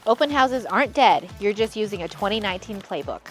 Open houses aren't dead, you're just using a 2019 playbook.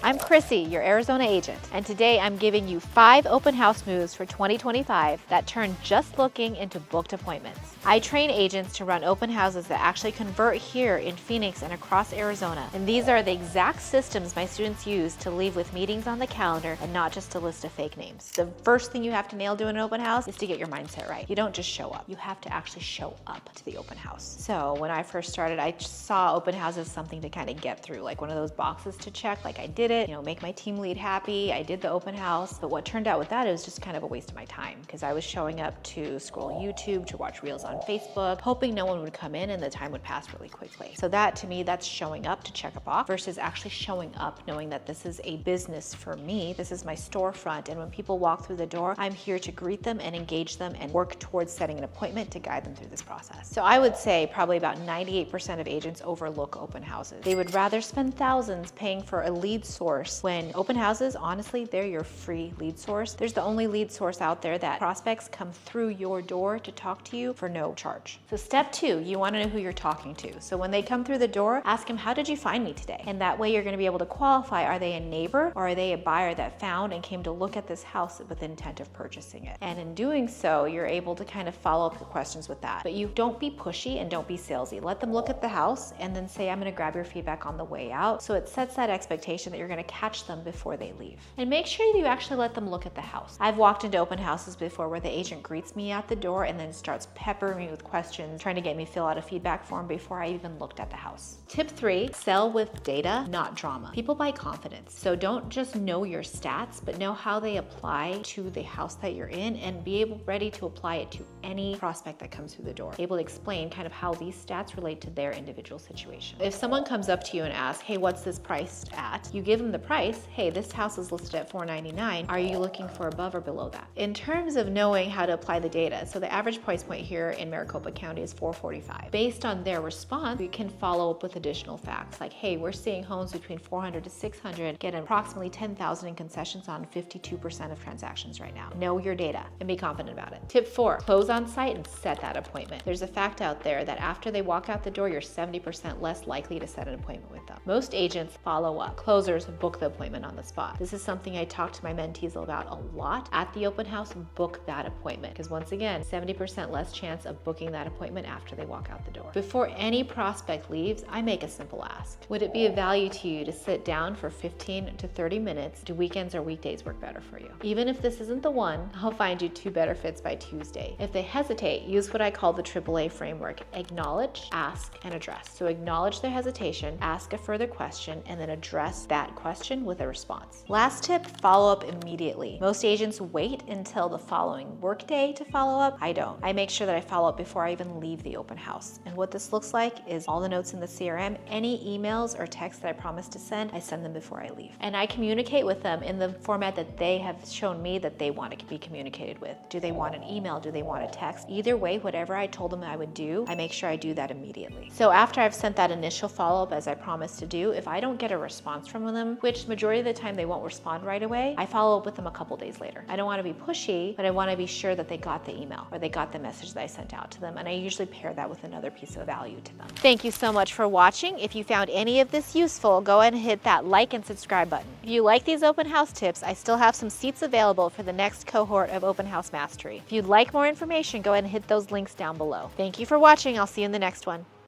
I'm Chrissy, your Arizona agent, and today I'm giving you 5 open house moves for 2025 that turn just looking into booked appointments. I train agents to run open houses that actually convert here in Phoenix and across Arizona, and these are the exact systems my students use to leave with meetings on the calendar and not just a list of fake names. The first thing you have to nail doing an open house is to get your mindset right. You don't just show up, you have to actually show up to the open house. So when I first started, I saw open houses as something to kind of get through, like one of those boxes to check, like I did it, make my team lead happy. I did the open house, but what turned out with that, it was just kind of a waste of my time because I was showing up to scroll YouTube, to watch reels on Facebook, hoping no one would come in and the time would pass really quickly. So that, to me, that's showing up to check a box versus actually showing up knowing that this is a business for me. This is my storefront, and when people walk through the door, I'm here to greet them and engage them and work towards setting an appointment to guide them through this process. So I would say probably about 98% of agents overlook open houses. They would rather spend thousands paying for a lead source when open houses, honestly, they're your free lead source. There's the only lead source out there that prospects come through your door to talk to you for no charge. So step 2, you want to know who you're talking to. So when they come through the door, ask them, how did you find me today? And that way you're going to be able to qualify, are they a neighbor or are they a buyer that found and came to look at this house with the intent of purchasing it? And in doing so, you're able to kind of follow up the questions with that. But you don't be pushy and don't be salesy. Let them look at the house and then say, I'm going to grab your feedback on the way out. So it sets that expectation that you're going to catch them before they leave. And make sure you actually let them look at the house. I've walked into open houses before where the agent greets me at the door and then starts peppering me with questions, trying to get me to fill out a feedback form before I even looked at the house. Tip 3, sell with data, not drama. People buy confidence. So don't just know your stats, but know how they apply to the house that you're in and be ready to apply it to any prospect that comes through the door. Able to explain kind of how these stats relate to their individual situation. If someone comes up to you and asks, hey, what's this priced at? You give them the price. Hey, this house is listed at $499. Are you looking for above or below that? In terms of knowing how to apply the data, so the average price point here in Maricopa County is $445. Based on their response, we can follow up with additional facts like, hey, we're seeing homes between $400 to $600 get approximately $10,000 in concessions on 52% of transactions right now. Know your data and be confident about it. Tip 4, close on site and set that appointment. There's a fact out there that after they walk out the door, you're 70% less likely to set an appointment with them. Most agents follow up. Closers book the appointment on the spot. This is something I talk to my mentees about a lot at the open house. Book that appointment because once again, 70% less chance of booking that appointment after they walk out the door. Before any prospect leaves, I make a simple ask. Would it be of value to you to sit down for 15 to 30 minutes? Do weekends or weekdays work better for you? Even if this isn't the one, I'll find you 2 better fits by Tuesday. If they hesitate, use what I call the AAA framework. Acknowledge, ask, and address. So acknowledge their hesitation, ask a further question, and then address that question with a response. Last tip, follow up immediately. Most agents wait until the following workday to follow up. I don't. I make sure that I follow up before I even leave the open house. And what this looks like is all the notes in the CRM, any emails or texts that I promised to send, I send them before I leave. And I communicate with them in the format that they have shown me that they want to be communicated with. Do they want an email? Do they want a text? Either way, whatever I told them I would do, I make sure I do that immediately. So after I've sent that initial follow-up as I promised to do, if I don't get a response from them, which majority of the time they won't respond right away, I follow up with them a couple days later. I don't want to be pushy, but I want to be sure that they got the email or they got the message that I sent out to them, and I usually pair that with another piece of value to them. Thank you so much for watching. If you found any of this useful, go ahead and hit that like and subscribe button. If you like these open house tips, I still have some seats available for the next cohort of Open House Mastery. If you'd like more information, go ahead and hit those links down below. Thank you for watching. I'll see you in the next one.